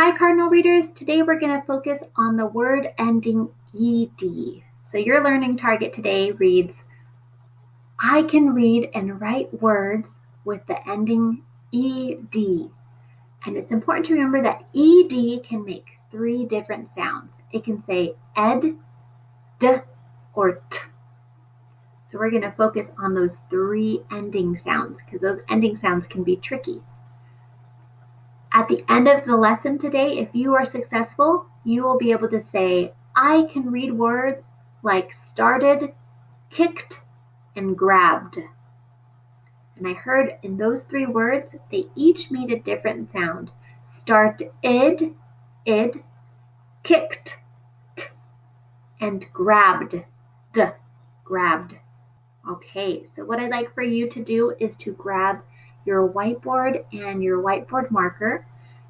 Hi, Cardinal readers. Today we're going to focus on the word ending ed. So your learning target today reads, I can read and write words with the ending ed. And it's important to remember that ed can make three different sounds. It can say ed, d, or t. So we're going to focus on those three ending sounds because those ending sounds can be tricky. At the end of the lesson today, if you are successful, you will be able to say, I can read words like started, kicked, and grabbed. And I heard in those three words, they each made a different sound. Started, id, kicked, t, and grabbed, d, grabbed. Okay, so what I'd like for you to do is to grab your whiteboard and your whiteboard marker.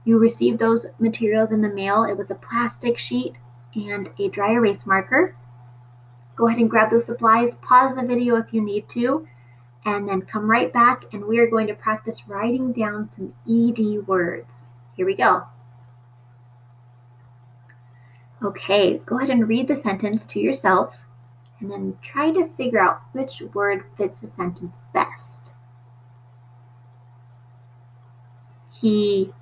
You received those materials in the mail. It was a plastic sheet and a dry erase marker. Go ahead and grab those supplies, pause the video if you need to, and then come right back and we are going to practice writing down some ed words. Here we go. Okay, go ahead and read the sentence to yourself and then try to figure out which word fits the sentence best. He,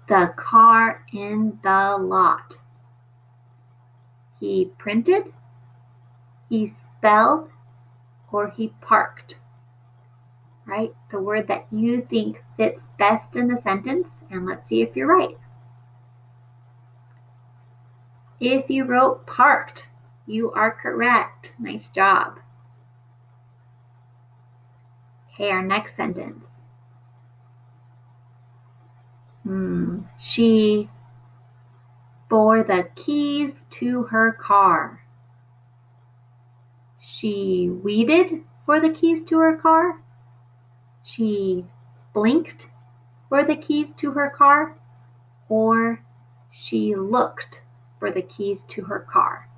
the car in the lot. He printed, he spelled, or he parked. Right? The word that you think fits best in the sentence, and let's see if you're right. If you wrote parked, you are correct. Nice job. Okay, our next sentence. She for the keys to her car. She weeded for the keys to her car. She blinked for the keys to her car, or she looked for the keys to her car.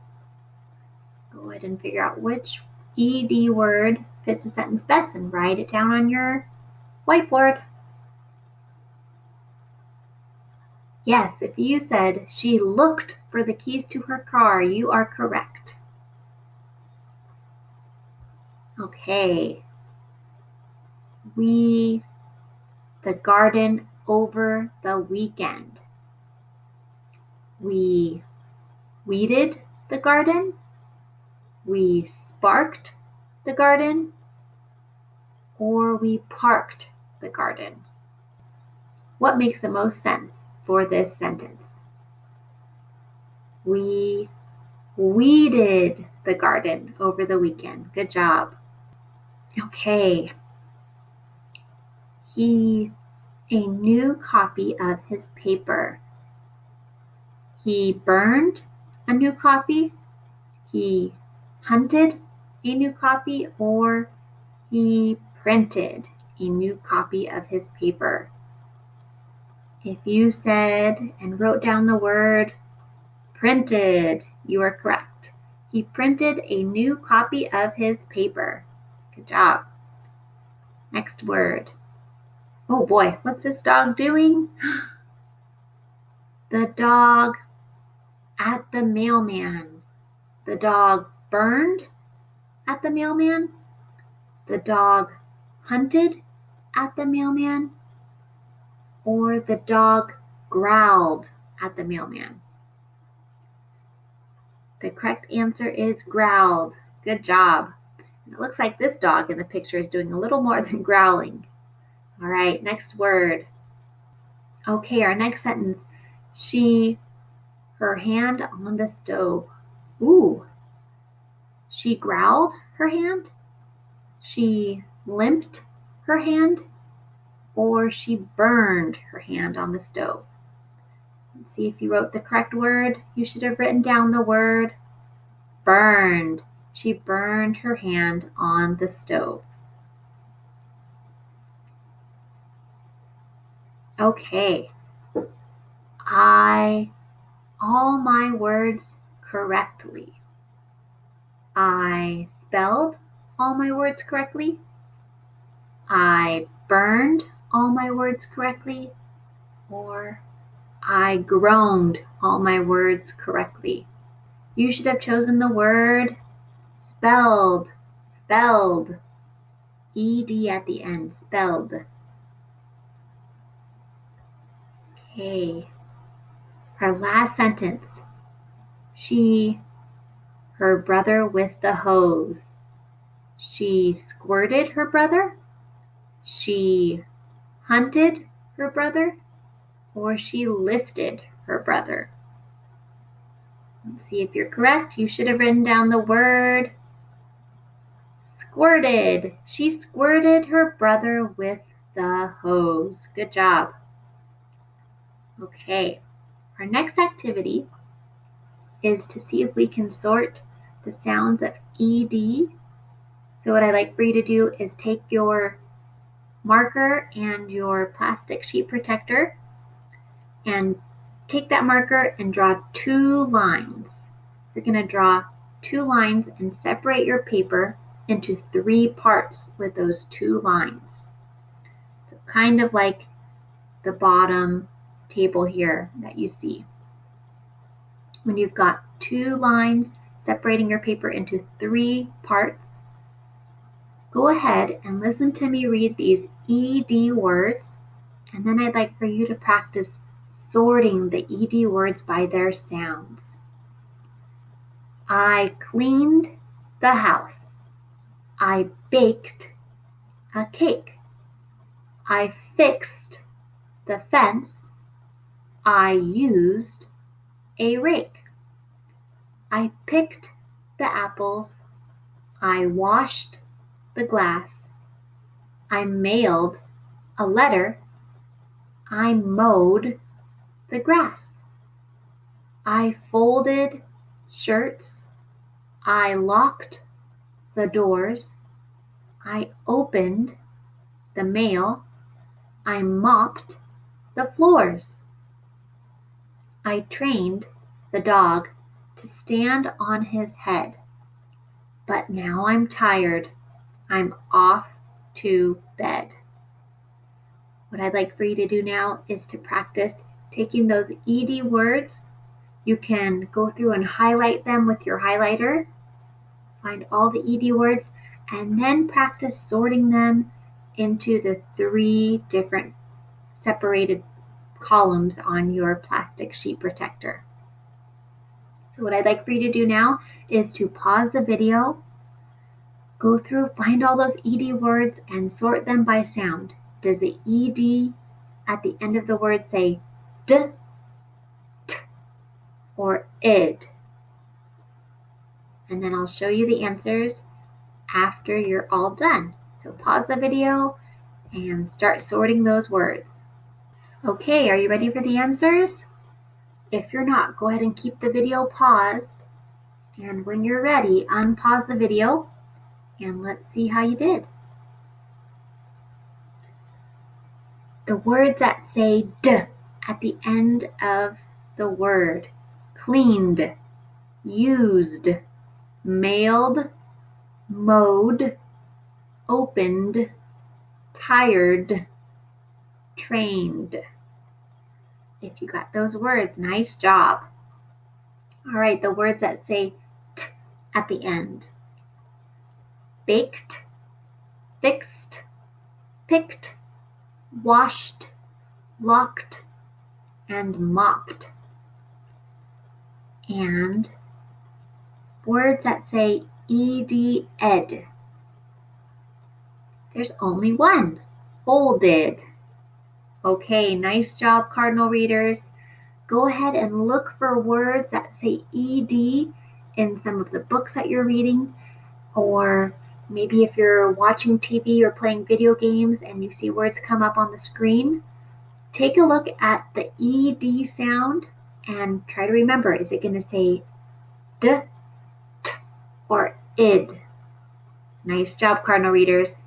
Go ahead and figure out which ed word fits the sentence best and write it down on your whiteboard. Yes, if you said she looked for the keys to her car, you are correct. Okay. We, the garden over the weekend. We weeded the garden. We sparked the garden. Or we parked the garden. What makes the most sense for this sentence? We weeded the garden over the weekend. Good job. Okay. He, a new copy of his paper. He burned a new copy. He hunted a new copy, or he printed a new copy of his paper. If you said and wrote down the word printed, you are correct. He printed a new copy of his paper. Good job. Next word. Oh boy, what's this dog doing? The dog at the mailman. The dog burned at the mailman. The dog hunted at the mailman. Or the dog growled at the mailman. The correct answer is growled. Good job. It looks like this dog in the picture is doing a little more than growling. All right, next word. Okay, our next sentence. She, her hand on the stove. Ooh. She growled her hand. She limped her hand. Or she burned her hand on the stove. Let's see if you wrote the correct word. You should have written down the word burned. She burned her hand on the stove. Okay. All my words correctly. I spelled all my words correctly. I burned all my words correctly. Or I groaned all my words correctly. You should have chosen the word spelled, spelled. ED at the end, spelled. Okay. Our last sentence. She, her brother with the hose. She squirted her brother. She hunted her brother. Or she lifted her brother. Let's see if you're correct. You should have written down the word squirted. She squirted her brother with the hose. Good job. Okay, our next activity is to see if we can sort the sounds of ED. So what I'd like for you to do is take your marker and your plastic sheet protector and take that marker and draw 2 lines. You're going to draw 2 lines and separate your paper into 3 parts with those 2 lines. So kind of like the bottom table here that you see. When you've got 2 lines separating your paper into 3 parts, go ahead and listen to me read these ED words, and then I'd like for you to practice sorting the ED words by their sounds. I cleaned the house. I baked a cake. I fixed the fence. I used a rake. I picked the apples. I washed the glass. I mailed a letter. I mowed the grass. I folded shirts. I locked the doors. I opened the mail. I mopped the floors. I trained the dog to stand on his head. But now I'm tired. I'm off to bed. What I'd like for you to do now is to practice taking those ED words. You can go through and highlight them with your highlighter. Find all the ED words and then practice sorting them into the 3 different separated columns on your plastic sheet protector. So what I'd like for you to do now is to pause the video, go through, find all those ED words and sort them by sound. Does the ED at the end of the word say D, T, or id? And then I'll show you the answers after you're all done. So pause the video and start sorting those words. Okay, are you ready for the answers? If you're not, go ahead and keep the video paused. And when you're ready, unpause the video and let's see how you did. The words that say D at the end of the word: cleaned, used, mailed, mowed, opened, tired, trained. If you got those words, nice job. All right, the words that say T at the end: baked, fixed, picked, washed, locked, and mopped. And words that say ed, ed. There's only one: folded. Okay, nice job, Cardinal readers. Go ahead and look for words that say ed in some of the books that you're reading, or maybe if you're watching TV or playing video games and you see words come up on the screen, take a look at the ed sound and try to remember, is it going to say D, T, or id? Nice job, Cardinal readers.